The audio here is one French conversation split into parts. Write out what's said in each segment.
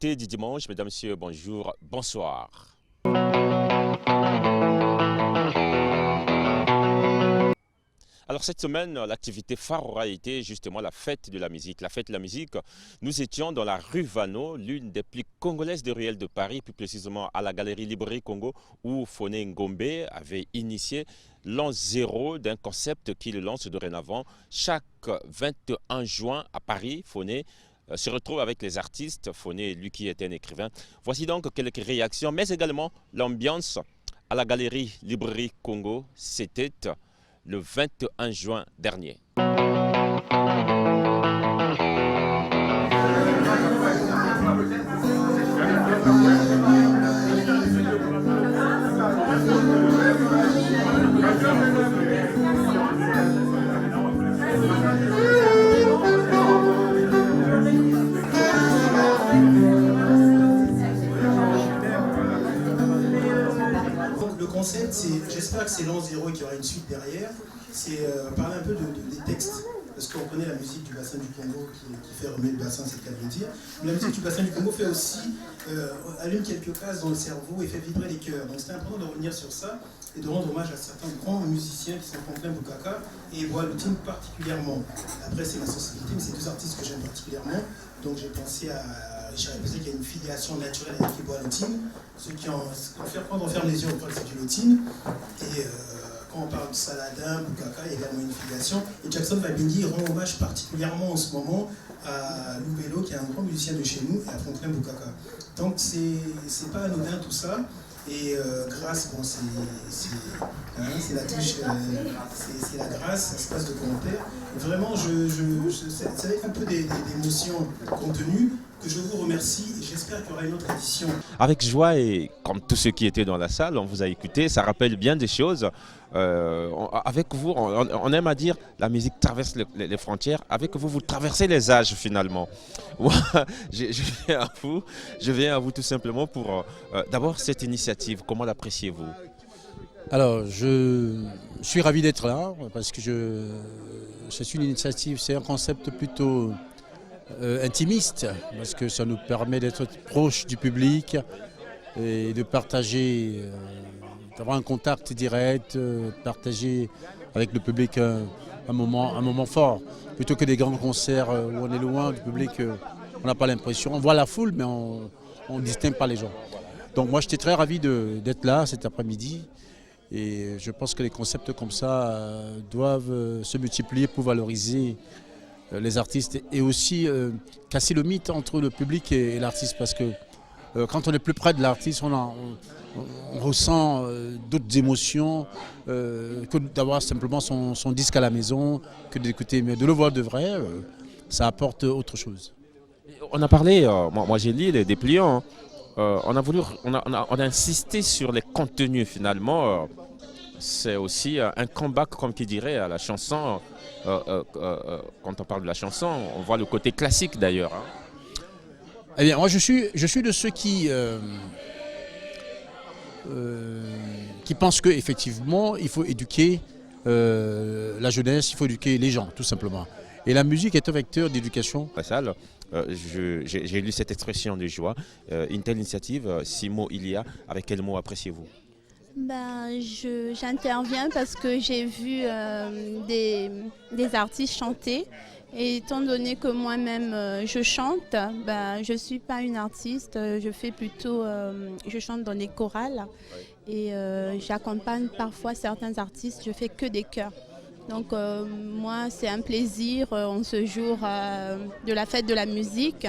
L'actualité du dimanche, mesdames, messieurs, bonjour, bonsoir. Alors cette semaine, l'activité phare aura été justement la fête de la musique. La fête de la musique, nous étions dans la rue Vano, l'une des plus congolaises de ruelles de Paris, plus précisément à la Galerie Librairie Congo, où Foné Ngombe avait initié l'an zéro d'un concept qu'il lance dorénavant. Chaque 21 juin à Paris, Foné se retrouve avec les artistes. Foné, lui qui était un écrivain. Voici donc quelques réactions, mais également l'ambiance à la Galerie Librairie Congo. C'était le 21 juin dernier. Le concept, j'espère que c'est l'an zéro et qu'il y aura une suite derrière, c'est parler un peu des textes. Parce qu'on connaît la musique du bassin du Congo qui fait remuer le bassin, c'est le cas de le dire. Mais la musique du bassin du Congo fait aussi, allume quelques cases dans le cerveau et fait vibrer les cœurs. Donc c'était important de revenir sur ça et de rendre hommage à certains grands musiciens qui sont Franklin Bukaka et Boa Lutine particulièrement. Après c'est ma sensibilité, mais c'est deux artistes que j'aime particulièrement. Donc j'ai pensé à Richard Epouset qui a une filiation naturelle avec Boa Lutine. Ceux qui en ferment les yeux, on croit que c'est du Lutine. Et quand on parle de Saladin, Bukaka, il y a également une filiation. Et Jackson Mabindi rend hommage particulièrement en ce moment à Lou Bello, qui est un grand musicien de chez nous, et à Franklin Bukaka. Donc c'est pas anodin tout ça. Et grâce, bon, c'est la touche, c'est la grâce, ça se passe de commentaires. Vraiment, c'est avec un peu d'émotion contenue que je vous remercie et j'espère qu'il y aura une autre édition. Avec joie et comme tous ceux qui étaient dans la salle, on vous a écouté, ça rappelle bien des choses. Avec vous, on aime à dire la musique traverse les frontières. Avec vous, vous traversez les âges finalement. Je viens à vous tout simplement pour d'abord cette initiative. Comment l'appréciez-vous? Alors, je suis ravi d'être là parce que c'est une initiative, c'est un concept plutôt intimiste parce que ça nous permet d'être proche du public et de partager, d'avoir un contact direct, partager avec le public un moment fort. Plutôt que des grands concerts où on est loin du public, on n'a pas l'impression. On voit la foule mais on ne distingue pas les gens. Donc moi j'étais très ravi d'être là cet après-midi. Et je pense que les concepts comme ça doivent se multiplier pour valoriser les artistes et aussi casser le mythe entre le public et l'artiste. Parce que quand on est plus près de l'artiste, on ressent d'autres émotions que d'avoir simplement son disque à la maison, que d'écouter. Mais de le voir de vrai, ça apporte autre chose. On a parlé, moi j'ai lu les dépliants. On a insisté sur les contenus finalement. C'est aussi un comeback, comme qui dirait, à la chanson. Quand on parle de la chanson, on voit le côté classique d'ailleurs. Hein. Eh bien, moi je suis de ceux qui pensent qu'effectivement il faut éduquer la jeunesse, il faut éduquer les gens, tout simplement. Et la musique est un vecteur d'éducation. J'ai lu cette expression de joie. Une telle initiative, 6 mots il y a, avec quel mot appréciez-vous? J'interviens parce que j'ai vu des artistes chanter. Et étant donné que moi-même je chante, je ne suis pas une artiste, je chante dans des chorales et j'accompagne parfois certains artistes, je fais que des chœurs. Donc moi c'est un plaisir en ce jour de la fête de la musique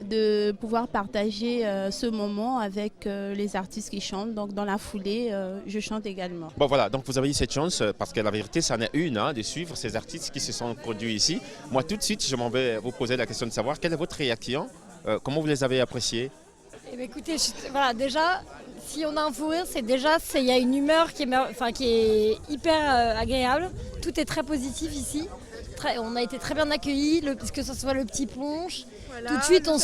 de pouvoir partager ce moment avec les artistes qui chantent. Donc dans la foulée, je chante également. Bon voilà, donc vous avez eu cette chance parce que la vérité, ça en est une, de suivre ces artistes qui se sont produits ici. Moi tout de suite, je m'en vais vous poser la question de savoir quelle est votre réaction, comment vous les avez appréciés? Eh bien, écoutez, voilà, déjà, si on a un fou rire, il y a une humeur qui est hyper agréable. Tout est très positif ici. On a été très bien accueillis, que ce soit le petit punch. Voilà, tout de suite, on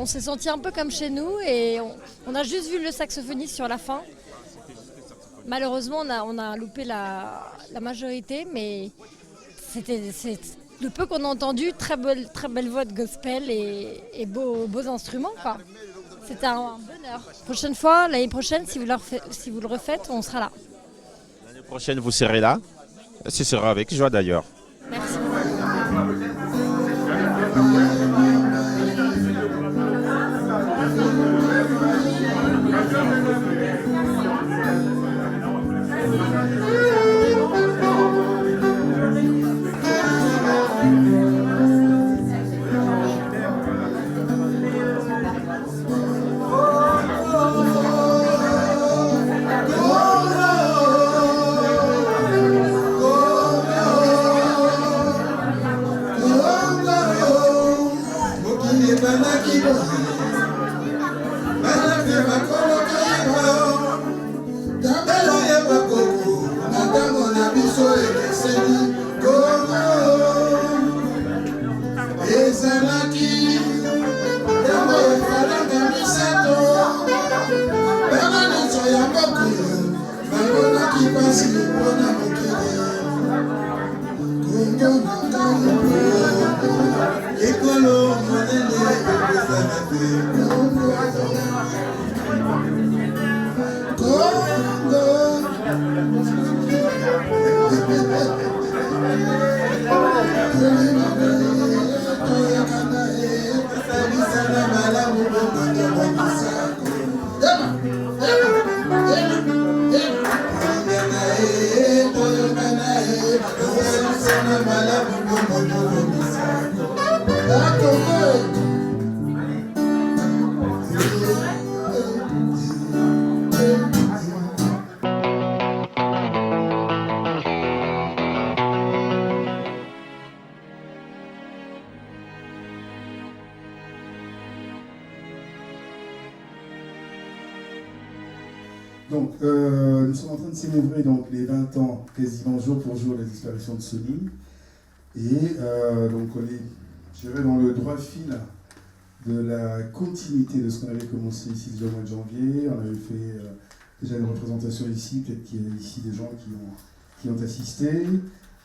s'est senti un peu comme chez nous et on a juste vu le saxophoniste sur la fin. Malheureusement, on a loupé la majorité, mais le peu qu'on a entendu, très belle voix de gospel et beaux instruments, quoi. C'était un bonheur. Prochaine fois, l'année prochaine, si vous le refaites, on sera là. L'année prochaine, vous serez là. Ce sera avec joie d'ailleurs. Merci. Donc, nous sommes en train de célébrer donc, les 20 ans, quasiment jour pour jour, de la disparition de Sony. Et donc, on est, je dirais, dans le droit fil de la continuité de ce qu'on avait commencé ici déjà au mois de janvier. On avait fait déjà une représentation ici, peut-être qu'il y a ici des gens qui ont assisté.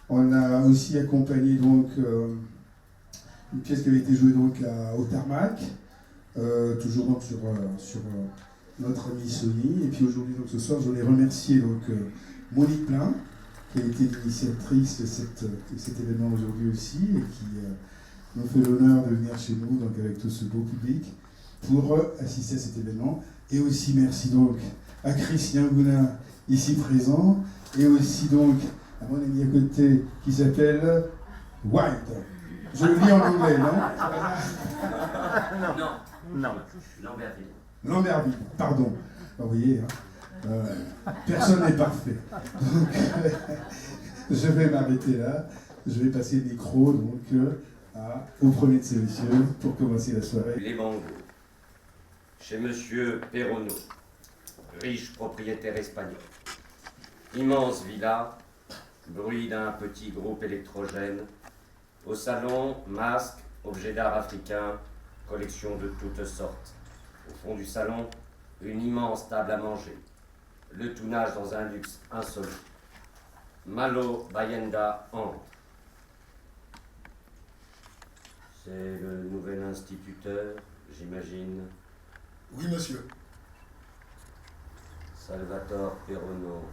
On a aussi accompagné donc, une pièce qui avait été jouée donc, au Tarmac, toujours donc, sur notre amie Sony. Et puis aujourd'hui, donc, ce soir, je voulais remercier donc, Monique Plein, qui a été l'initiatrice de cet événement aujourd'hui aussi, et qui nous fait l'honneur de venir chez nous, donc avec tout ce beau public, pour assister à cet événement. Et aussi merci donc à Chris Yanguna, ici présent, et aussi donc à mon ami à côté, qui s'appelle White. Je le lis en anglais, non? Non, Lambertville. Lambertville, pardon. Vous voyez, personne n'est parfait. Donc, je vais m'arrêter là. Je vais passer le micro donc, au premier de ces messieurs pour commencer la soirée. Les Bangos, chez Monsieur Perrono, riche propriétaire espagnol. Immense villa, bruit d'un petit groupe électrogène. Au salon, masques, objets d'art africains, collection de toutes sortes. Au fond du salon, une immense table à manger. Le tout nage dans un luxe insolite. Malo Bayenda entre. C'est le nouvel instituteur, j'imagine. Oui, monsieur. Salvatore Perrono.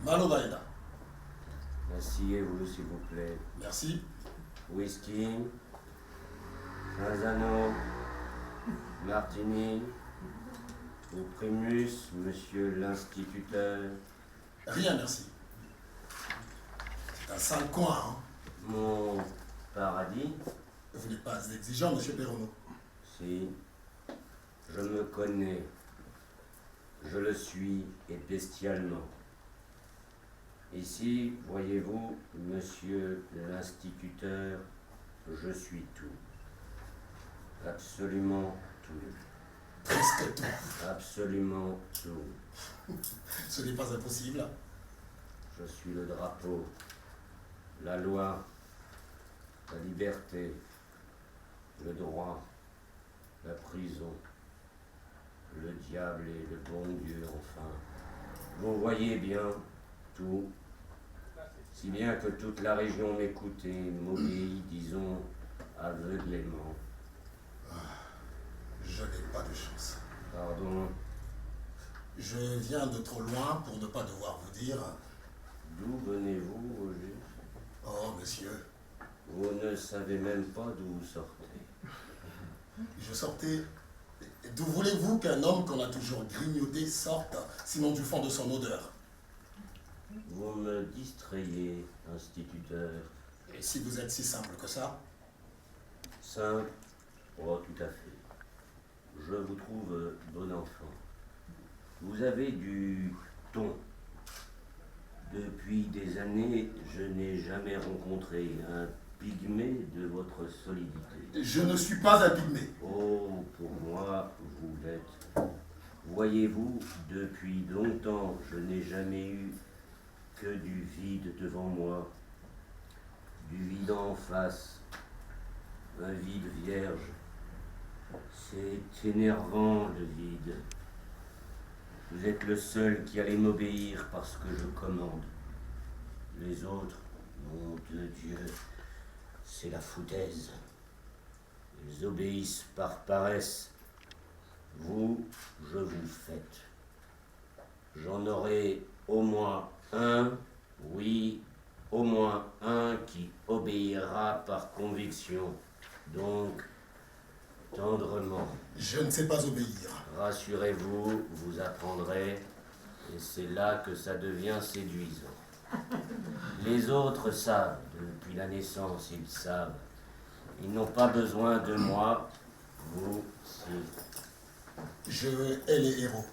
Malo Baena. Asseyez-vous, s'il vous plaît. Merci. Whisky. Manzano. Martini. Ou Primus, monsieur l'instituteur. Rien, merci. C'est un sale coin, hein. Mon paradis. Vous n'êtes pas exigeant, monsieur Perrono. Si. Je me connais. Je le suis, et bestialement. Ici, voyez-vous, monsieur l'instituteur, je suis tout. Absolument tout. Presque tout. Absolument tout. Ce n'est pas impossible. Je suis le drapeau, la loi, la liberté, le droit, la prison, le diable et le bon Dieu, enfin. Vous voyez bien tout. Si bien que toute la région m'écoute et m'obéit, disons, aveuglément. Je n'ai pas de chance. Pardon, Je viens de trop loin pour ne pas devoir vous dire. d'où venez-vous, au juste? Oh, monsieur, Vous ne savez même pas d'où vous sortez. je sortais. D'où voulez-vous qu'un homme qu'on a toujours grignoté sorte, sinon du fond de son odeur? Vous me distrayez, instituteur. Et si vous êtes si simple que ça? Simple? Oh, tout à fait. Je vous trouve bon enfant. Vous avez du ton. Depuis des années, je n'ai jamais rencontré un pygmée de votre solidité. Je ne suis pas un pygmée. Oh, pour moi, vous l'êtes. Voyez-vous, depuis longtemps, je n'ai jamais eu que du vide devant moi, du vide en face, un vide vierge. C'est énervant, le vide. Vous êtes le seul qui allait m'obéir parce que je commande. Les autres, nom de Dieu, c'est la foutaise. Ils obéissent par paresse. Vous, je vous faites. J'en aurai au moins un, oui, au moins un qui obéira par conviction. Donc, tendrement. Je ne sais pas obéir. Rassurez-vous, vous apprendrez, et c'est là que ça devient séduisant. Les autres savent, depuis la naissance, ils savent. Ils n'ont pas besoin de moi, vous, si. Je hais les héros.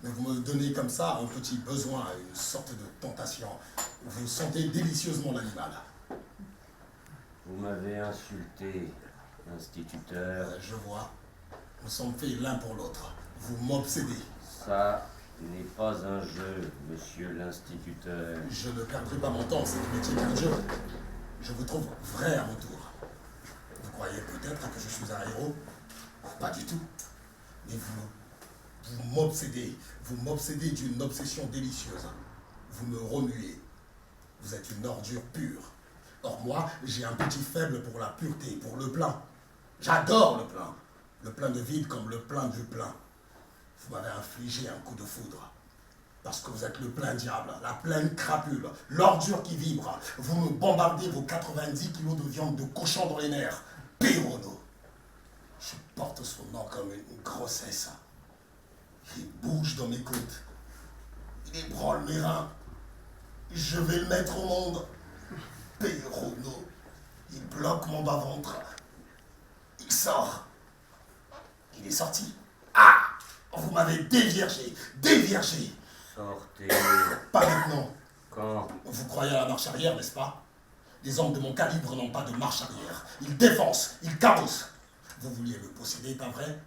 Mais vous me donnez comme ça un petit besoin, une sorte de tentation. Vous sentez délicieusement l'animal. Vous m'avez insulté, instituteur. Je vois. Nous sommes faits l'un pour l'autre. Vous m'obsédez. Ça n'est pas un jeu, monsieur l'instituteur. Je ne perdrai pas mon temps, c'est métier qu'un jeu. Je vous trouve vrai à mon tour. Vous croyez peut-être que je suis un héros? Pas du tout. Mais vous m'obsédez. Vous m'obsédez d'une obsession délicieuse. Vous me remuez. Vous êtes une ordure pure. Or moi, j'ai un petit faible pour la pureté, pour le plein. J'adore le plein. Le plein de vide comme le plein du plein. Vous m'avez infligé un coup de foudre. Parce que vous êtes le plein diable, la pleine crapule, l'ordure qui vibre. Vous me bombardez vos 90 kilos de viande de cochon dans les nerfs. Pérono. Je porte son nom comme une grossesse. Il bouge dans mes côtes. Il ébranle mes reins. Je vais le mettre au monde. Pérono. Il bloque mon bas-ventre. Il sort. Il est sorti. Ah! Vous m'avez déviergé. Déviergé. Sortez. Pas maintenant. Quand? Vous croyez à la marche arrière, n'est-ce pas? Les hommes de mon calibre n'ont pas de marche arrière. Ils défoncent, ils cabossent. Vous vouliez me posséder, pas vrai?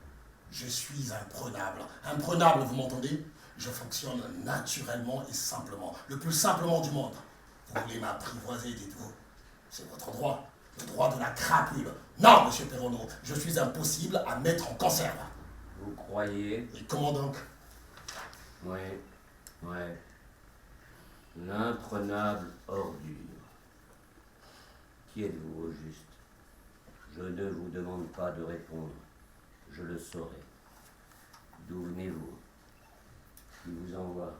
Je suis imprenable. Imprenable, vous m'entendez? Je fonctionne naturellement et simplement. Le plus simplement du monde. Vous voulez m'apprivoiser, dites-vous? C'est votre droit. Le droit de la crapule. Non, monsieur Perronneau, je suis impossible à mettre en conserve. Vous croyez? Et comment donc? Oui, ouais. L'imprenable ordure. Qui êtes-vous au juste? Je ne vous demande pas de répondre. Je le saurai. D'où venez-vous? Qui vous envoie?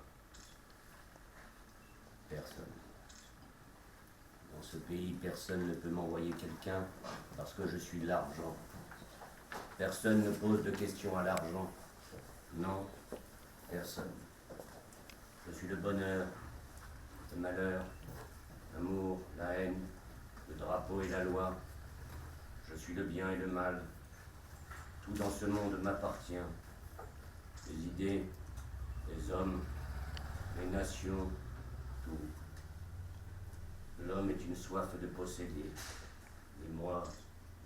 Personne. Dans ce pays, personne ne peut m'envoyer quelqu'un parce que je suis de l'argent. Personne ne pose de questions à l'argent. Non, personne. Je suis le bonheur, le malheur, l'amour, la haine, le drapeau et la loi. Je suis le bien et le mal. Tout dans ce monde m'appartient. Les idées, les hommes, les nations, tout. L'homme est une soif de posséder, et moi,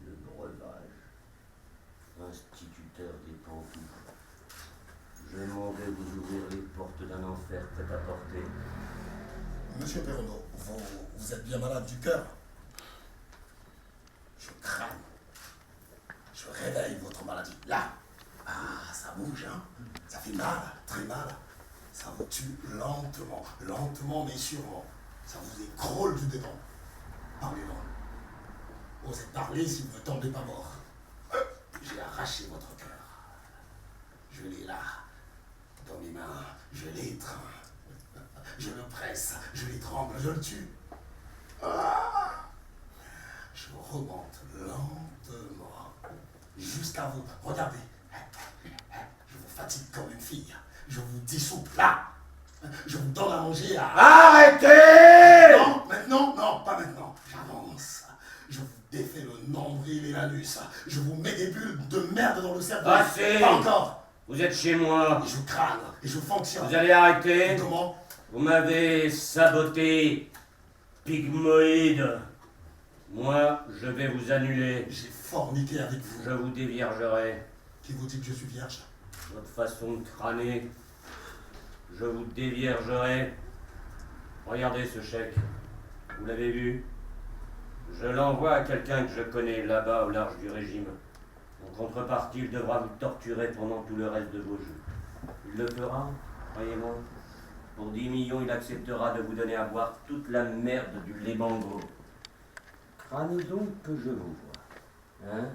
le breuvage. Instituteur des pantoufles. Je m'en vais vous ouvrir les portes d'un enfer prêt à porter. Monsieur Perronneau, vous êtes bien malade du cœur. Je crame. Je réveille votre maladie. Là. Ah, ça bouge, hein. Ça fait mal, très mal. Ça Ça vous tue lentement, lentement mais sûrement. Ça vous écrôle du dedans. Parlez-en. Osez parler si vous ne tombez pas mort. J'ai arraché votre cœur. Je l'ai là, dans mes mains. Je l'étreins. Je le presse, je l'étrangle, je le tue. Je remonte lentement jusqu'à vous. Regardez. Je vous fatigue comme une fille. Je vous dissous là. Je vous donne à manger à... Arrêtez! Non, maintenant, non, pas maintenant. J'avance. Je vous défais le nombril et l'anus. Je vous mets des bulles de merde dans le cerveau. Assez. Pas encore. Vous êtes chez moi. Et je crâne et je fonctionne. Vous allez arrêter. Comment? Vous m'avez saboté, pygmoïde. Moi, je vais vous annuler. J'ai forniqué avec vous. Je vous déviergerai. Qui vous dit que je suis vierge? Votre façon de crâner. Je vous déviergerai. Regardez ce chèque. Vous l'avez vu? Je l'envoie à quelqu'un que je connais là-bas au large du régime. En contrepartie, il devra vous torturer pendant tout le reste de vos jours. Il le fera, croyez-moi. Pour 10 millions, il acceptera de vous donner à boire toute la merde du Lébango. Crânez donc que je vous vois. Hein?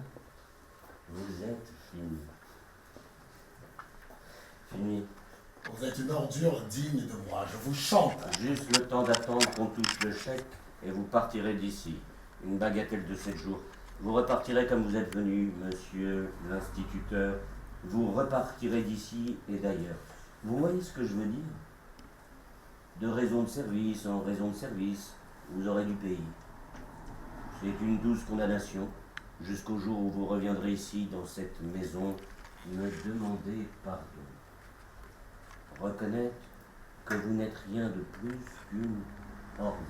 Vous êtes fini. Fini. Vous êtes une ordure digne de moi. Je vous chante. Juste le temps d'attendre qu'on touche le chèque et vous partirez d'ici. Une bagatelle de 7 jours. Vous repartirez comme vous êtes venu, monsieur l'instituteur. Vous repartirez d'ici et d'ailleurs. Vous voyez ce que je veux dire? De raison de service en raison de service, vous aurez du pays. C'est une douce condamnation, jusqu'au jour où vous reviendrez ici, dans cette maison, me demander pardon. Reconnaître que vous n'êtes rien de plus qu'une ordure.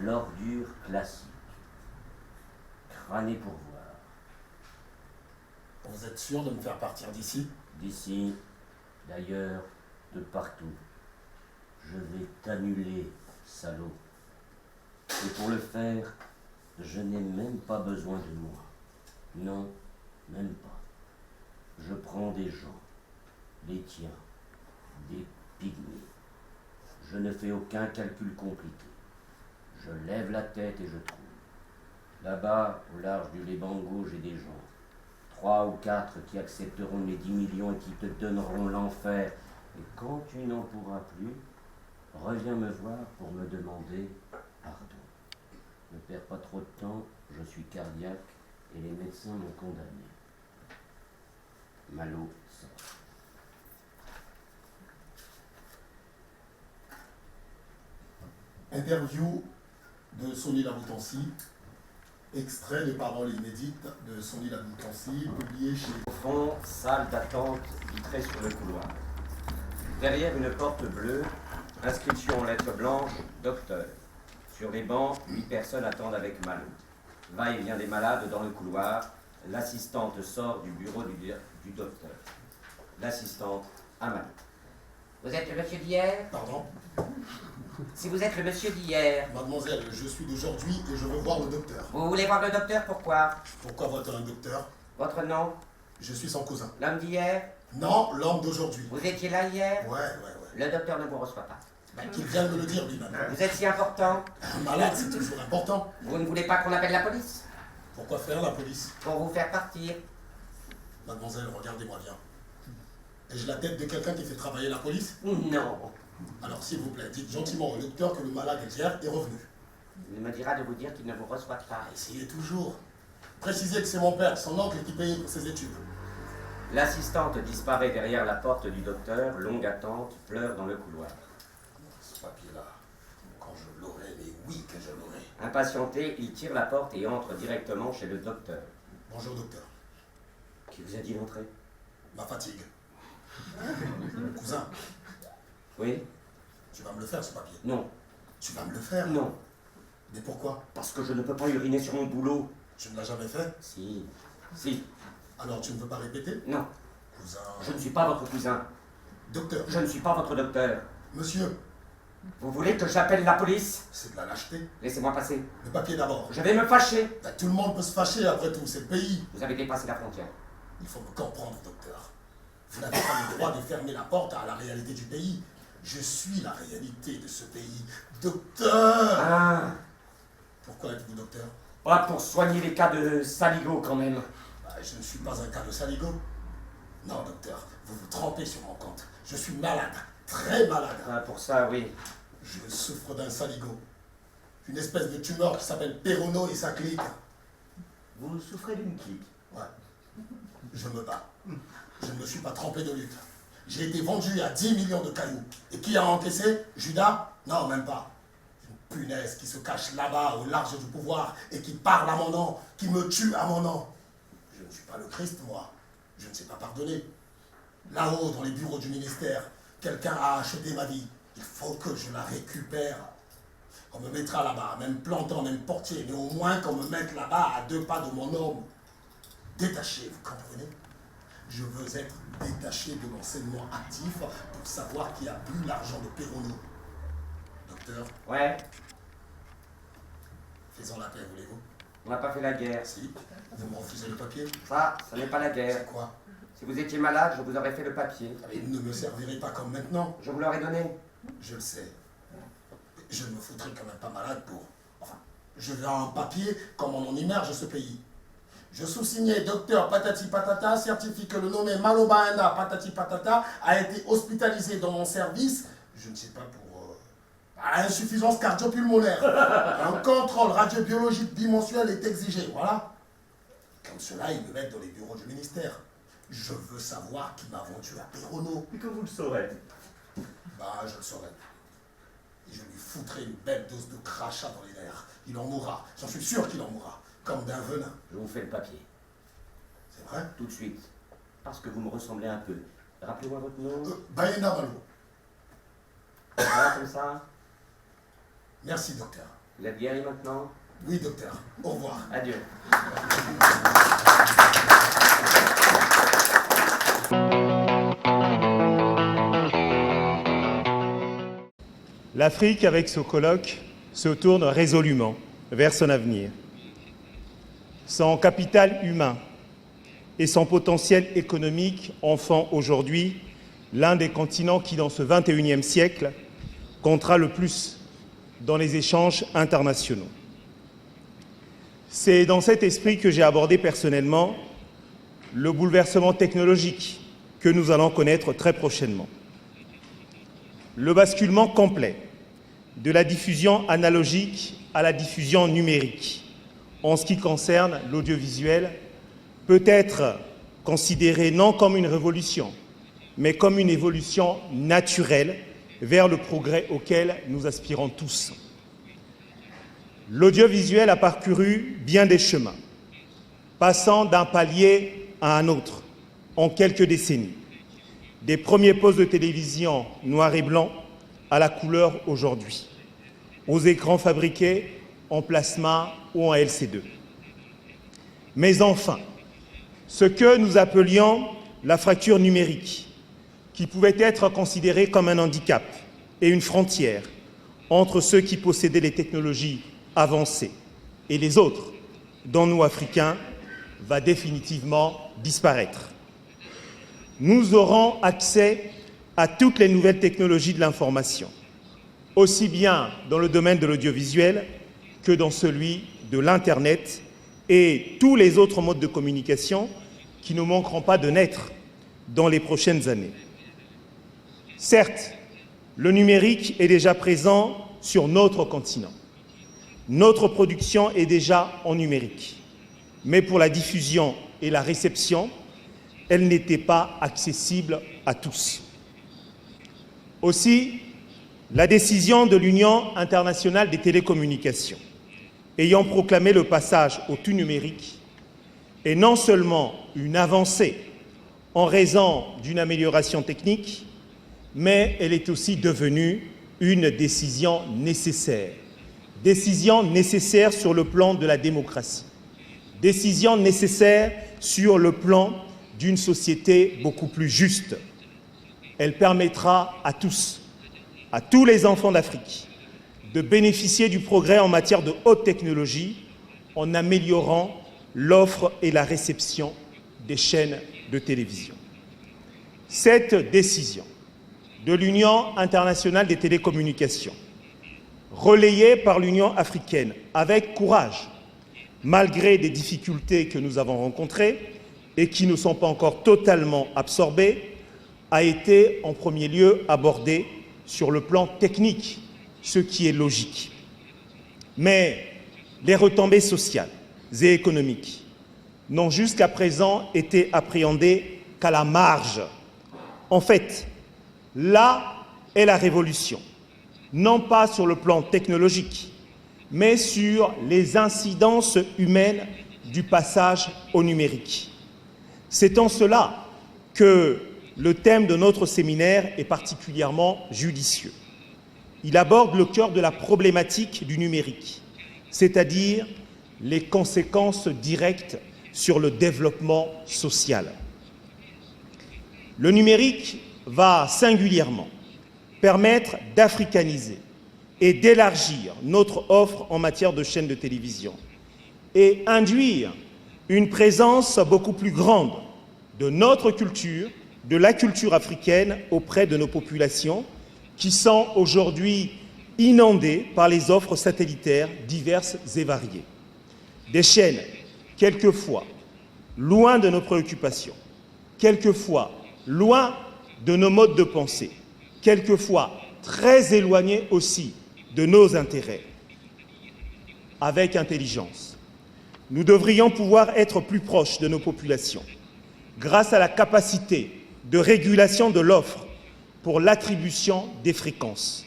L'ordure classique. Crânez pour voir. Vous êtes sûr de me faire partir d'ici? D'ici, d'ailleurs, de partout. Je vais t'annuler, salaud. Et pour le faire, je n'ai même pas besoin de moi. Non, même pas. Je prends des gens, les tiens, des pygmées. Je ne fais aucun calcul compliqué. Je lève la tête et je trouve. Là-bas, au large du Lébango, j'ai des gens. 3 ou 4 qui accepteront les 10 millions et qui te donneront l'enfer. Et quand tu n'en pourras plus, reviens me voir pour me demander pardon. Ne perds pas trop de temps, je suis cardiaque et les médecins m'ont condamné. Malo sort. Interview de Sonny Laboutancy, extrait de paroles inédites de Sonny Laboutancy, publié chez... Au fond, salle d'attente vitrée sur le couloir. Derrière une porte bleue, inscription en lettres blanches, docteur. Sur les bancs, 8 personnes attendent avec Malou. Va-et-vient des malades dans le couloir. L'assistante sort du bureau du docteur. L'assistante à Malou. Vous êtes le monsieur d'hier? Pardon? Si vous êtes le monsieur d'hier. Mademoiselle, je suis d'aujourd'hui et je veux voir le docteur. Vous voulez voir le docteur, pourquoi? Pourquoi votre un docteur? Votre nom? Je suis son cousin. L'homme d'hier? Non, l'homme d'aujourd'hui. Vous étiez là hier? Ouais. Le docteur ne vous reçoit pas. Qu'il vient de me le dire lui-même. Vous êtes si important? Un malade, c'est toujours important. Vous ne voulez pas qu'on appelle la police? Pourquoi faire la police? Pour vous faire partir. Mademoiselle, regardez-moi bien. Ai-je la tête de quelqu'un qui fait travailler la police? Non. Alors s'il vous plaît, dites gentiment au docteur que le malade d'hier est revenu. Il me dira de vous dire qu'il ne vous reçoit pas. Essayez toujours. Précisez que c'est mon père, son oncle qui paye pour ses études. L'assistante disparaît derrière la porte du docteur, longue attente, pleure dans le couloir. Ce papier-là, quand je l'aurai, mais oui que je l'aurai. Impatienté, il tire la porte et entre directement chez le docteur. Bonjour docteur. Qui vous a dit d'entrer? Ma fatigue. Mon cousin, Oui? tu vas me le faire ce papier? Non. Tu vas me le faire? Non. Mais pourquoi? Parce que je ne peux pas uriner sur mon boulot. Tu ne l'as jamais fait? Si. Si. Alors tu ne veux pas répéter? Non. Cousin... Je ne suis pas votre cousin. Docteur. Je ne suis pas votre docteur. Monsieur, Vous voulez que j'appelle la police? c'est de la lâcheté. Laissez-moi passer. Le papier d'abord. Je vais me fâcher. Ben, tout le monde peut se fâcher après tout, c'est le pays. Vous avez dépassé la frontière. Il faut me comprendre, docteur. Vous n'avez pas le droit de fermer la porte à la réalité du pays. Je suis la réalité de ce pays. Docteur! Ah, Pourquoi êtes-vous docteur? pas pour soigner les cas de saligo quand même. Je ne suis pas un cas de saligo. Non, docteur, vous vous trompez sur mon compte. Je suis malade, très malade. Ah, pour ça, oui. Je souffre d'un saligo. Une espèce de tumeur qui s'appelle Pérono et ça clique. Vous souffrez d'une clique. Ouais. Je me bats. Je ne me suis pas trompé de lutte. J'ai été vendu à 10 millions de cailloux. Et qui a encaissé? Judas? Non, même pas. Une punaise qui se cache là-bas au large du pouvoir et qui parle à mon nom, qui me tue à mon nom. Je ne suis pas le Christ, moi. Je ne sais pas pardonner. Là-haut, dans les bureaux du ministère, quelqu'un a acheté ma vie. Il faut que je la récupère. On me mettra là-bas, même plantant, même portier, mais au moins qu'on me mette là-bas à 2 pas de mon homme. Détaché, vous comprenez? Je veux être détaché de l'enseignement actif pour savoir qui a bu l'argent de Pérono. Docteur, Ouais, faisons la paix, voulez-vous? on n'a pas fait la guerre. Si. Vous me refusez le papier? Ça n'est pas la guerre. C'est quoi? Si vous étiez malade, je vous aurais fait le papier. Il ne me servirait pas comme maintenant. Je vous l'aurais donné. Je le sais. Je ne me foutrais quand même pas malade pour... Enfin, je veux un papier comme on en immerge ce pays. Je sous-signais docteur patati patata, certifie que le nommé Malobaenda patati patata a été hospitalisé dans mon service, je ne sais pas pour... insuffisance cardio-pulmonaire. Un contrôle radiobiologique bimensuel est exigé, voilà. Comme cela, ils me mettent dans les bureaux du ministère. Je veux savoir qui m'a vendu à Pérono. Et que vous le saurez. Bah, je le saurai. Et je lui foutrai une belle dose de crachat dans les nerfs. Il en mourra. J'en suis sûr qu'il en mourra. Comme d'un venin. Je vous fais le papier. C'est vrai? Tout de suite. Parce que vous me ressemblez un peu. Rappelez-moi votre nom. Bayena Malo. Voilà, comme ça. Merci, docteur. Vous êtes guéri maintenant? Oui, docteur. Au revoir. Adieu. L'Afrique, avec ce colloque, se tourne résolument vers son avenir. Son capital humain et son potentiel économique en font aujourd'hui l'un des continents qui, dans ce 21e siècle, comptera le plus dans les échanges internationaux. C'est dans cet esprit que j'ai abordé personnellement le bouleversement technologique que nous allons connaître très prochainement. Le basculement complet de la diffusion analogique à la diffusion numérique en ce qui concerne l'audiovisuel peut être considéré non comme une révolution, mais comme une évolution naturelle vers le progrès auquel nous aspirons tous. L'audiovisuel a parcouru bien des chemins, passant d'un palier à un autre en quelques décennies. Des premiers postes de télévision noir et blanc à la couleur aujourd'hui, aux écrans fabriqués en plasma ou en LC2. Mais enfin, ce que nous appelions la fracture numérique, qui pouvait être considérée comme un handicap et une frontière entre ceux qui possédaient les technologies avancées et les autres, dont nous, Africains, va définitivement disparaître. Nous aurons accès à toutes les nouvelles technologies de l'information, aussi bien dans le domaine de l'audiovisuel que dans celui de l'Internet et tous les autres modes de communication qui ne manqueront pas de naître dans les prochaines années. Certes, le numérique est déjà présent sur notre continent. Notre production est déjà en numérique. Mais pour la diffusion et la réception, elle n'était pas accessible à tous. Aussi, la décision de l'Union internationale des télécommunications, ayant proclamé le passage au tout numérique, est non seulement une avancée en raison d'une amélioration technique, mais elle est aussi devenue une décision nécessaire. Décision nécessaire sur le plan de la démocratie. Décision nécessaire sur le plan d'une société beaucoup plus juste. Elle permettra à tous les enfants d'Afrique, de bénéficier du progrès en matière de haute technologie en améliorant l'offre et la réception des chaînes de télévision. Cette décision de l'Union internationale des télécommunications, relayée par l'Union africaine avec courage, malgré des difficultés que nous avons rencontrées et qui ne sont pas encore totalement absorbées, a été en premier lieu abordée sur le plan technique, ce qui est logique. Mais les retombées sociales et économiques n'ont jusqu'à présent été appréhendées qu'à la marge. En fait, là est la révolution, non pas sur le plan technologique, mais sur les incidences humaines du passage au numérique. C'est en cela que le thème de notre séminaire est particulièrement judicieux. Il aborde le cœur de la problématique du numérique, c'est-à-dire les conséquences directes sur le développement social. Le numérique va singulièrement permettre d'africaniser et d'élargir notre offre en matière de chaînes de télévision et induire une présence beaucoup plus grande de notre culture, de la culture africaine auprès de nos populations qui sont aujourd'hui inondées par les offres satellitaires diverses et variées. Des chaînes, quelquefois, loin de nos préoccupations, quelquefois, loin de nos modes de pensée, quelquefois, très éloignées aussi de nos intérêts. Avec intelligence, nous devrions pouvoir être plus proches de nos populations grâce à la capacité de régulation de l'offre pour l'attribution des fréquences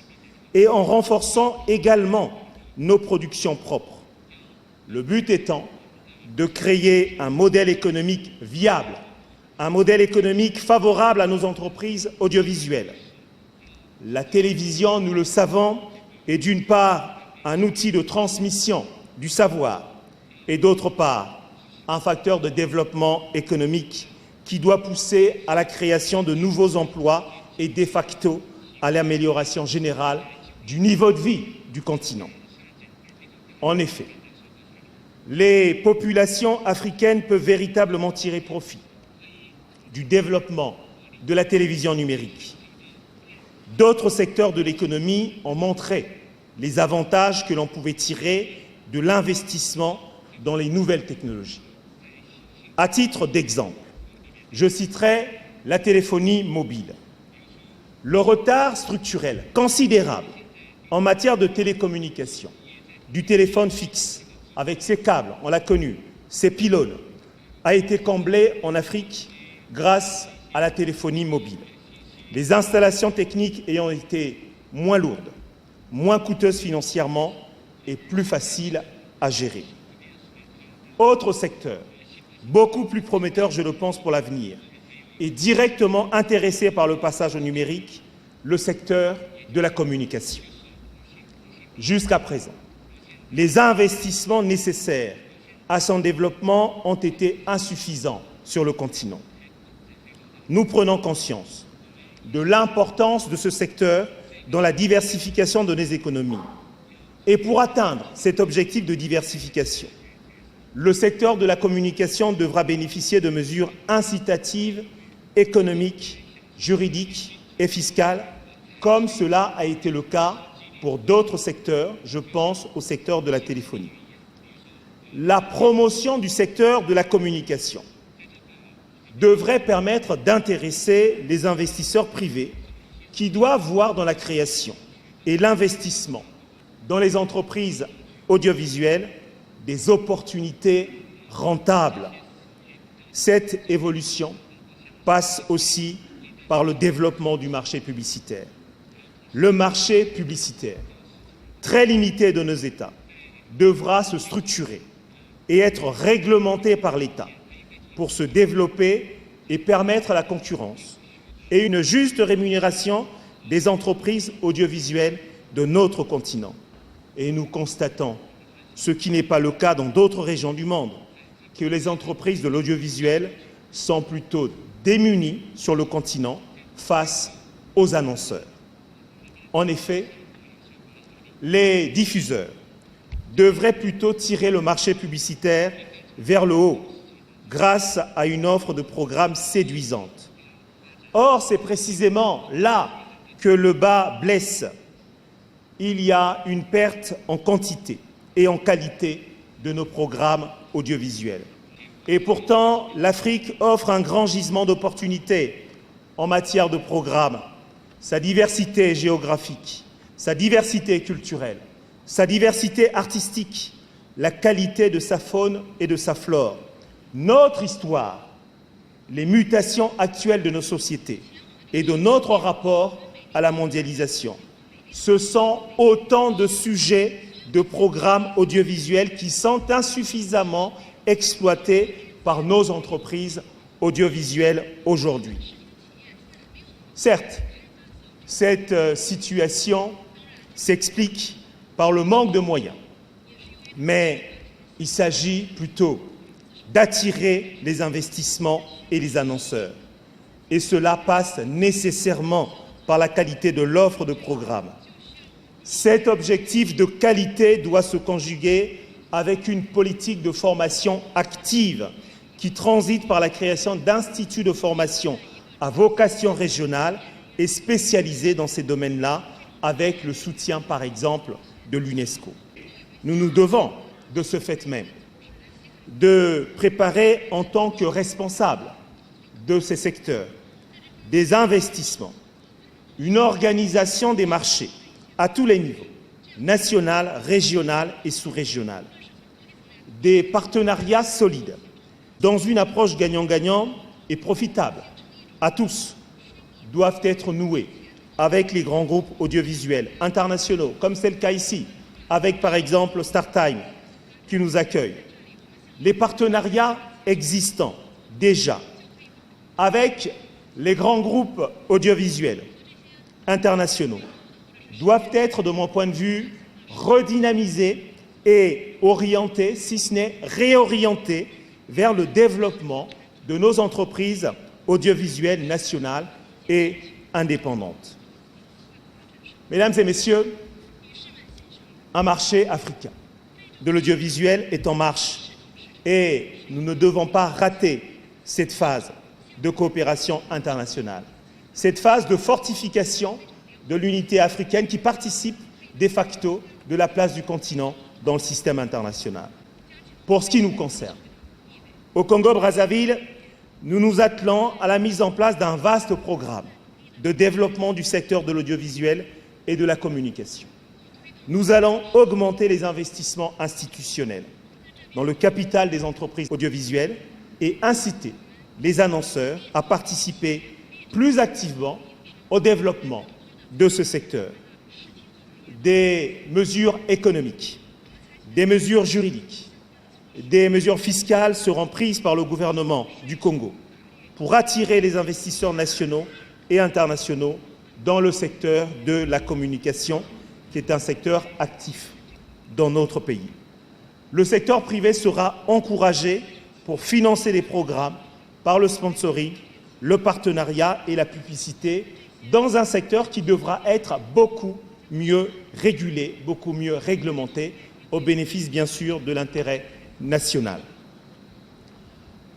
et en renforçant également nos productions propres. Le but étant de créer un modèle économique viable, un modèle économique favorable à nos entreprises audiovisuelles. La télévision, nous le savons, est d'une part un outil de transmission du savoir et d'autre part un facteur de développement économique qui doit pousser à la création de nouveaux emplois et de facto à l'amélioration générale du niveau de vie du continent. En effet, les populations africaines peuvent véritablement tirer profit du développement de la télévision numérique. D'autres secteurs de l'économie ont montré les avantages que l'on pouvait tirer de l'investissement dans les nouvelles technologies. À titre d'exemple, je citerai la téléphonie mobile. Le retard structurel considérable en matière de télécommunication, du téléphone fixe, avec ses câbles, on l'a connu, ses pylônes, a été comblé en Afrique grâce à la téléphonie mobile. Les installations techniques ayant été moins lourdes, moins coûteuses financièrement et plus faciles à gérer. Autre secteur, beaucoup plus prometteur, je le pense, pour l'avenir, et directement intéressé par le passage au numérique, le secteur de la communication. Jusqu'à présent, les investissements nécessaires à son développement ont été insuffisants sur le continent. Nous prenons conscience de l'importance de ce secteur dans la diversification de nos économies. Et pour atteindre cet objectif de diversification, le secteur de la communication devra bénéficier de mesures incitatives, économiques, juridiques et fiscales, comme cela a été le cas pour d'autres secteurs, je pense au secteur de la téléphonie. La promotion du secteur de la communication devrait permettre d'intéresser les investisseurs privés qui doivent voir dans la création et l'investissement dans les entreprises audiovisuelles des opportunités rentables. Cette évolution passe aussi par le développement du marché publicitaire. Le marché publicitaire, très limité de nos États, devra se structurer et être réglementé par l'État pour se développer et permettre la concurrence et une juste rémunération des entreprises audiovisuelles de notre continent. Et nous constatons, ce qui n'est pas le cas dans d'autres régions du monde, que les entreprises de l'audiovisuel sont plutôt démunies sur le continent face aux annonceurs. En effet, les diffuseurs devraient plutôt tirer le marché publicitaire vers le haut grâce à une offre de programmes séduisante. Or, c'est précisément là que le bas blesse. Il y a une perte en quantité et en qualité de nos programmes audiovisuels. Et pourtant, l'Afrique offre un grand gisement d'opportunités en matière de programmes. Sa diversité géographique, sa diversité culturelle, sa diversité artistique, la qualité de sa faune et de sa flore, notre histoire, les mutations actuelles de nos sociétés et de notre rapport à la mondialisation. Ce sont autant de sujets de programmes audiovisuels qui sont insuffisamment exploités par nos entreprises audiovisuelles aujourd'hui. Certes, cette situation s'explique par le manque de moyens, mais il s'agit plutôt d'attirer les investissements et les annonceurs. Et cela passe nécessairement par la qualité de l'offre de programmes. Cet objectif de qualité doit se conjuguer avec une politique de formation active qui transite par la création d'instituts de formation à vocation régionale et spécialisés dans ces domaines-là, avec le soutien, par exemple, de l'UNESCO. Nous nous devons, de ce fait même, de préparer en tant que responsables de ces secteurs des investissements, une organisation des marchés à tous les niveaux, national, régional et sous-régional, des partenariats solides, dans une approche gagnant-gagnant et profitable à tous, doivent être noués avec les grands groupes audiovisuels internationaux, comme c'est le cas ici, avec par exemple StarTime, qui nous accueille. Les partenariats existants déjà avec les grands groupes audiovisuels internationaux doivent être, de mon point de vue, redynamisés et orientés, si ce n'est réorientés, vers le développement de nos entreprises audiovisuelles nationales et indépendantes. Mesdames et messieurs, un marché africain de l'audiovisuel est en marche et nous ne devons pas rater cette phase de coopération internationale, cette phase de fortification de l'unité africaine qui participe de facto de la place du continent dans le système international. Pour ce qui nous concerne, au Congo-Brazzaville, nous nous attelons à la mise en place d'un vaste programme de développement du secteur de l'audiovisuel et de la communication. Nous allons augmenter les investissements institutionnels dans le capital des entreprises audiovisuelles et inciter les annonceurs à participer plus activement au développement de ce secteur. Des mesures économiques, des mesures juridiques, des mesures fiscales seront prises par le gouvernement du Congo pour attirer les investisseurs nationaux et internationaux dans le secteur de la communication, qui est un secteur actif dans notre pays. Le secteur privé sera encouragé pour financer des programmes par le sponsoring, le partenariat et la publicité dans un secteur qui devra être beaucoup mieux régulé, beaucoup mieux réglementé, au bénéfice bien sûr de l'intérêt national.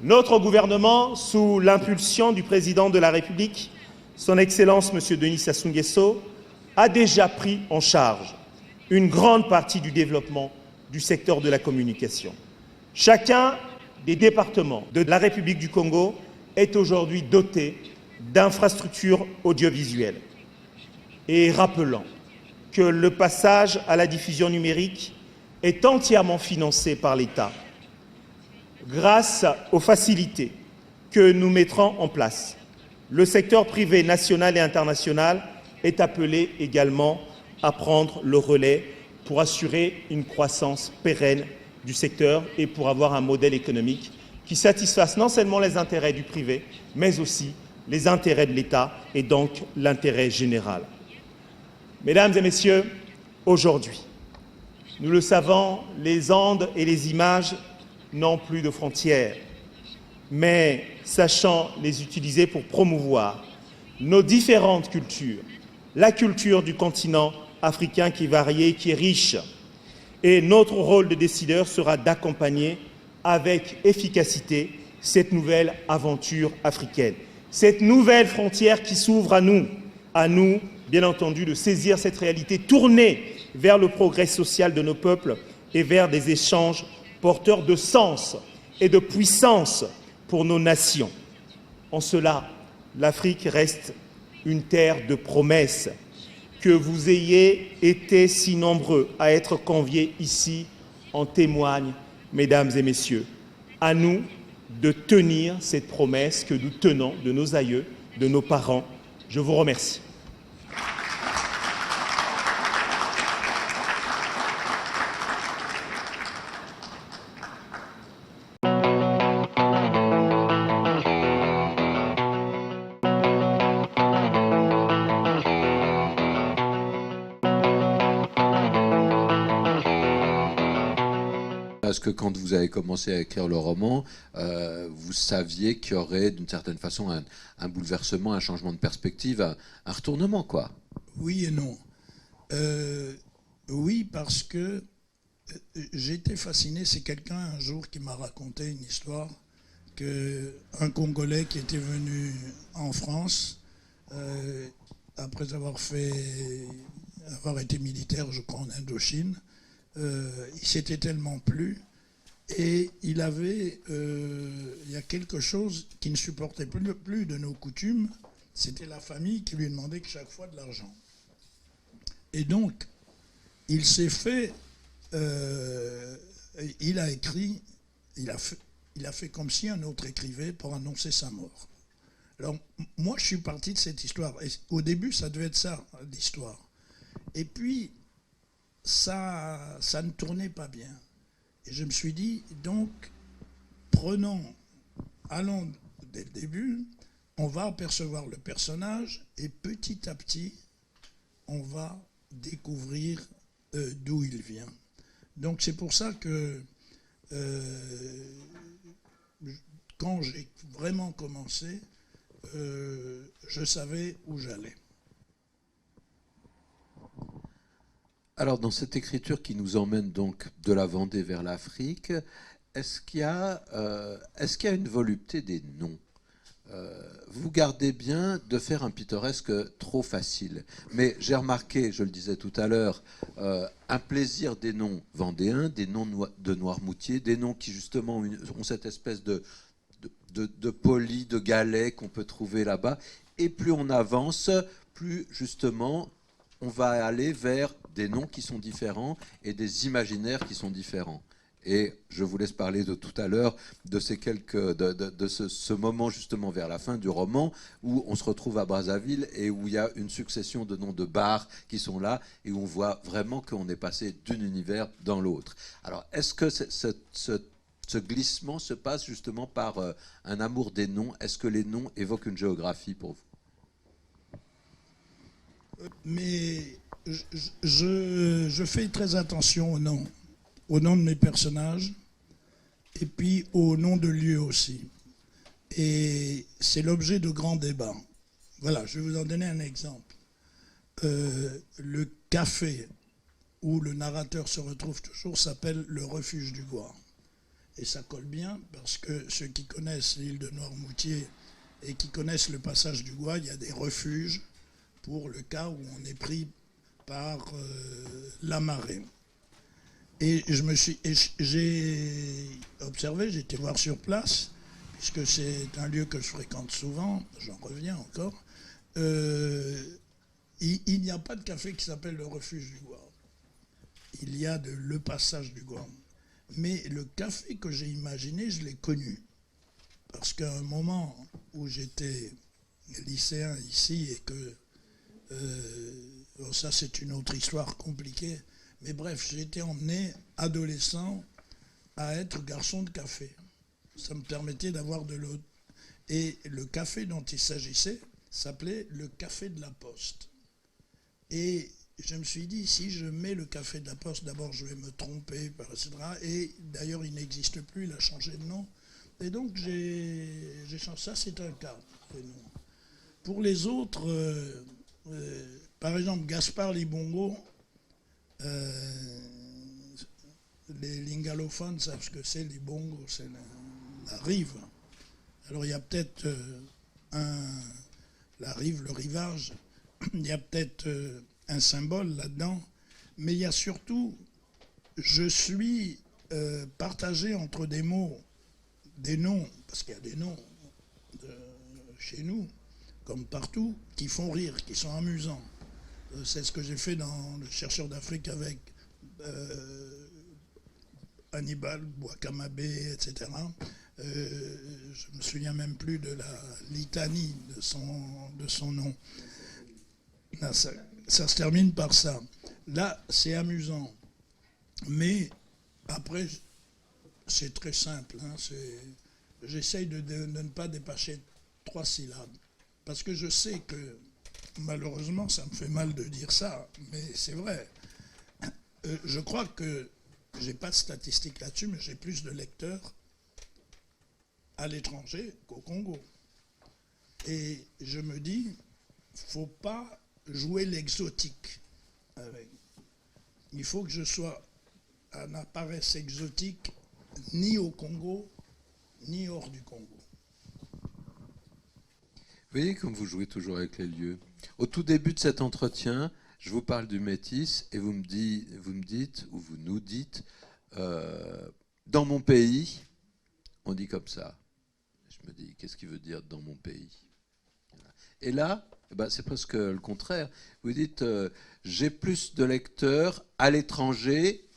Notre gouvernement, sous l'impulsion du président de la République, son Excellence M. Denis Sassou Nguesso, a déjà pris en charge une grande partie du développement du secteur de la communication. Chacun des départements de la République du Congo est aujourd'hui doté d'infrastructures audiovisuelles. Et rappelons que le passage à la diffusion numérique est entièrement financé par l'État grâce aux facilités que nous mettrons en place. Le secteur privé national et international est appelé également à prendre le relais pour assurer une croissance pérenne du secteur et pour avoir un modèle économique qui satisfasse non seulement les intérêts du privé, mais aussi les intérêts de l'État et donc l'intérêt général. Mesdames et messieurs, aujourd'hui, nous le savons, les ondes et les images n'ont plus de frontières, mais sachant les utiliser pour promouvoir nos différentes cultures, la culture du continent africain qui est variée, qui est riche. Et notre rôle de décideur sera d'accompagner avec efficacité cette nouvelle aventure africaine. cette nouvelle frontière qui s'ouvre à nous, bien entendu, de saisir cette réalité tournée vers le progrès social de nos peuples et vers des échanges porteurs de sens et de puissance pour nos nations. En cela, l'Afrique reste une terre de promesses. Que vous ayez été si nombreux à être conviés ici en témoigne, mesdames et messieurs. À nous de tenir cette promesse que nous tenons de nos aïeux, de nos parents. Je vous remercie. Est-ce que quand vous avez commencé à écrire le roman, vous saviez qu'il y aurait d'une certaine façon un bouleversement, un changement de perspective, un retournement, quoi? Oui et non. Oui, parce que j'ai été fasciné. C'est quelqu'un un jour qui m'a raconté une histoire qu'un Congolais qui était venu en France, après avoir été militaire, je crois, en Indochine, il s'était tellement plu et il y a quelque chose qui ne supportait plus de nos coutumes, c'était la famille qui lui demandait chaque fois de l'argent. Et donc, il s'est fait, il a écrit, il a fait comme si un autre écrivait pour annoncer sa mort. Alors, moi, je suis parti de cette histoire. Et au début, ça devait être ça, l'histoire. Et puis, ça ne tournait pas bien. Et je me suis dit, donc, allons dès le début, on va apercevoir le personnage et petit à petit, on va découvrir d'où il vient. Donc c'est pour ça que quand j'ai vraiment commencé, je savais où j'allais. Alors, dans cette écriture qui nous emmène donc de la Vendée vers l'Afrique, est-ce qu'il y a une volupté des noms? Vous gardez bien de faire un pittoresque trop facile. Mais j'ai remarqué, je le disais tout à l'heure, un plaisir des noms vendéens, des noms de Noirmoutier, des noms qui justement ont cette espèce de poli, de galet qu'on peut trouver là-bas. Et plus on avance, plus justement on va aller vers des noms qui sont différents et des imaginaires qui sont différents. Et je vous laisse parler de tout à l'heure de ce moment justement vers la fin du roman où on se retrouve à Brazzaville et où il y a une succession de noms de bars qui sont là et où on voit vraiment qu'on est passé d'un univers dans l'autre. Alors, est-ce que ce glissement se passe justement par un amour des noms? Est-ce que les noms évoquent une géographie pour vous? Mais je fais très attention au nom de mes personnages et puis au nom de lieux aussi. Et c'est l'objet de grands débats. Voilà, je vais vous en donner un exemple. Le café où le narrateur se retrouve toujours s'appelle le refuge du Goire. Et ça colle bien parce que ceux qui connaissent l'île de Noirmoutier et qui connaissent le passage du Goire, il y a des refuges pour le cas où on est pris par la marée. Et j'ai observé, j'ai été voir sur place, puisque c'est un lieu que je fréquente souvent, j'en reviens encore, il n'y a pas de café qui s'appelle le refuge du Goire. Il y a le passage du Goire. Mais le café que j'ai imaginé, je l'ai connu. Parce qu'à un moment où j'étais lycéen ici et que ça c'est une autre histoire compliquée, mais bref, j'ai été emmené adolescent à être garçon de café. Ça me permettait d'avoir de l'eau. Et le café dont il s'agissait s'appelait le café de la Poste. Et je me suis dit, si je mets le café de la Poste, d'abord je vais me tromper, etc. Et d'ailleurs il n'existe plus, il a changé de nom. Et donc j'ai changé. Ça c'est un cas. Pour les autres, par exemple Gaspard Libongo, les lingalophones savent ce que c'est Libongo, c'est la rive. Alors il y a peut-être la rive, le rivage, il y a peut-être un symbole là-dedans, mais il y a surtout, je suis partagé entre des mots, des noms, parce qu'il y a des noms chez nous, comme partout, qui font rire, qui sont amusants. C'est ce que j'ai fait dans Le Chercheur d'Afrique avec Hannibal, Bouakamabé, etc. Je ne me souviens même plus de la litanie de son nom. Là, ça se termine par ça. Là, c'est amusant. Mais après, c'est très simple. Hein, j'essaye de ne pas dépasser 3 syllabes. Parce que je sais que, malheureusement, ça me fait mal de dire ça, mais c'est vrai. Je crois que, j'ai pas de statistiques là-dessus, mais j'ai plus de lecteurs à l'étranger qu'au Congo. Et je me dis, faut pas jouer l'exotique avec. Il faut que je sois un apparaisse exotique ni au Congo, ni hors du Congo. Vous voyez comme vous jouez toujours avec les lieux. Au tout début de cet entretien, je vous parle du métis et vous me dites, ou vous nous dites, dans mon pays, on dit comme ça. Je me dis, qu'est-ce qu'il veut dire dans mon pays? Et là, c'est presque le contraire. Vous dites, j'ai plus de lecteurs à l'étranger.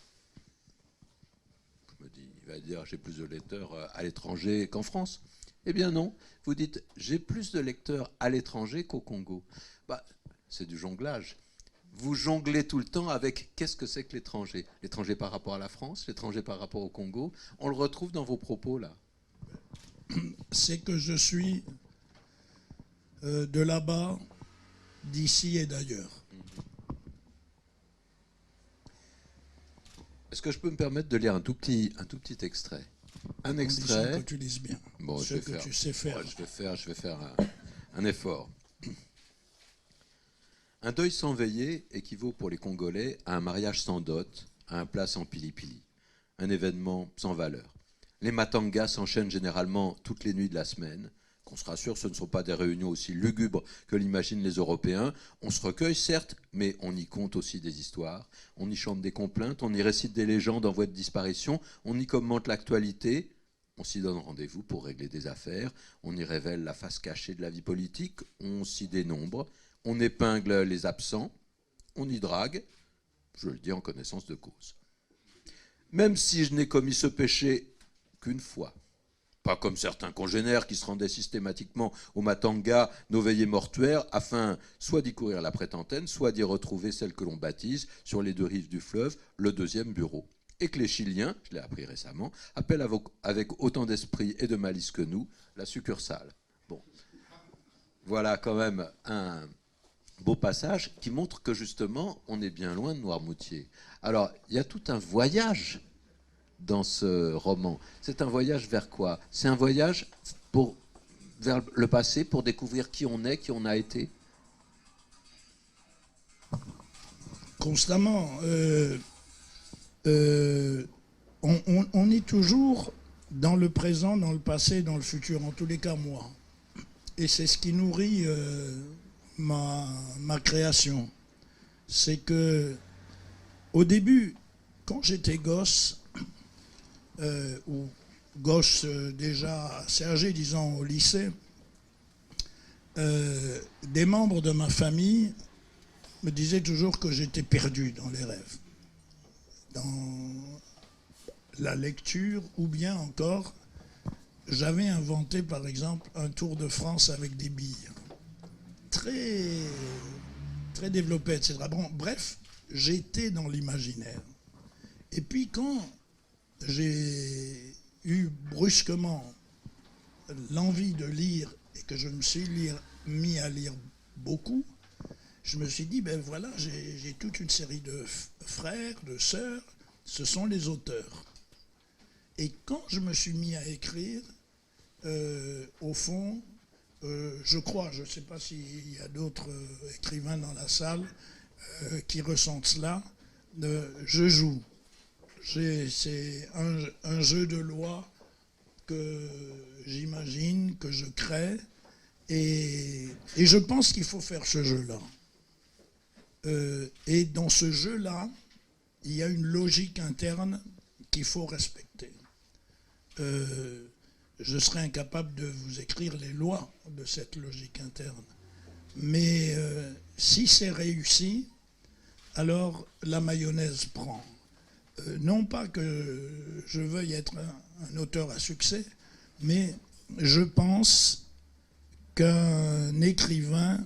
Je me dis, il va dire, j'ai plus de lecteurs à l'étranger qu'en France. Eh bien non, vous dites, j'ai plus de lecteurs à l'étranger qu'au Congo. C'est du jonglage. Vous jonglez tout le temps avec qu'est-ce que c'est que l'étranger? L'étranger par rapport à la France, l'étranger par rapport au Congo. On le retrouve dans vos propos, là. C'est que je suis de là-bas, d'ici et d'ailleurs. Est-ce que je peux me permettre de lire un tout petit extrait? Un extrait. Que tu lises bien. Bon, ce que tu sais faire. Ouais, je vais faire un effort. Un deuil sans veillée équivaut pour les Congolais à un mariage sans dot, à un plat sans pili-pili, un événement sans valeur. Les matangas s'enchaînent généralement toutes les nuits de la semaine. Qu'on se rassure, ce ne sont pas des réunions aussi lugubres que l'imaginent les Européens. On se recueille, certes, mais on y compte aussi des histoires. On y chante des complaintes, on y récite des légendes en voie de disparition, on y commente l'actualité. On s'y donne rendez-vous pour régler des affaires. On y révèle la face cachée de la vie politique. On s'y dénombre. On épingle les absents. On y drague. Je le dis en connaissance de cause. Même si je n'ai commis ce péché qu'une fois. Pas comme certains congénères qui se rendaient systématiquement au Matanga, nos veillées mortuaires, afin soit d'y courir la prête-antenne, soit d'y retrouver celle que l'on baptise, sur les 2 rives du fleuve, le 2e bureau. Et que les Chiliens, je l'ai appris récemment, appellent avec autant d'esprit et de malice que nous, la succursale. Bon. Voilà quand même un beau passage qui montre que justement, on est bien loin de Noirmoutier. Alors, il y a tout un voyage dans ce roman. C'est un voyage vers quoi? C'est un voyage vers le passé pour découvrir qui on est, qui on a été? Constamment. On est toujours dans le présent, dans le passé, dans le futur, en tous les cas moi. Et c'est ce qui nourrit ma création. C'est que au début, quand j'étais gosse, ou gosse déjà assez âgé, disons au lycée, des membres de ma famille me disaient toujours que j'étais perdu dans les rêves, dans la lecture, ou bien encore, j'avais inventé par exemple un Tour de France avec des billes, très, très développé, etc. Bon, bref, j'étais dans l'imaginaire. Et puis quand j'ai eu brusquement l'envie de lire et que je me suis mis à lire beaucoup, je me suis dit, ben voilà, j'ai toute une série de frères, de sœurs, ce sont les auteurs. Et quand je me suis mis à écrire, au fond, je crois, je ne sais pas s'il y a d'autres écrivains dans la salle qui ressentent cela, je joue. C'est un jeu de loi que j'imagine, que je crée, Et je pense qu'il faut faire ce jeu-là. Et dans ce jeu-là, il y a une logique interne qu'il faut respecter. Je serais incapable de vous écrire les lois de cette logique interne. Mais si c'est réussi, alors la mayonnaise prend. Non pas que je veuille être un auteur à succès, mais je pense qu'un écrivain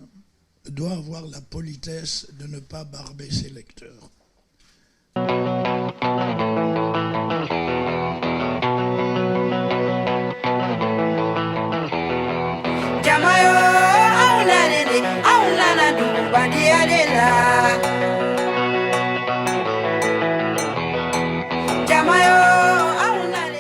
doit avoir la politesse de ne pas barber ses lecteurs.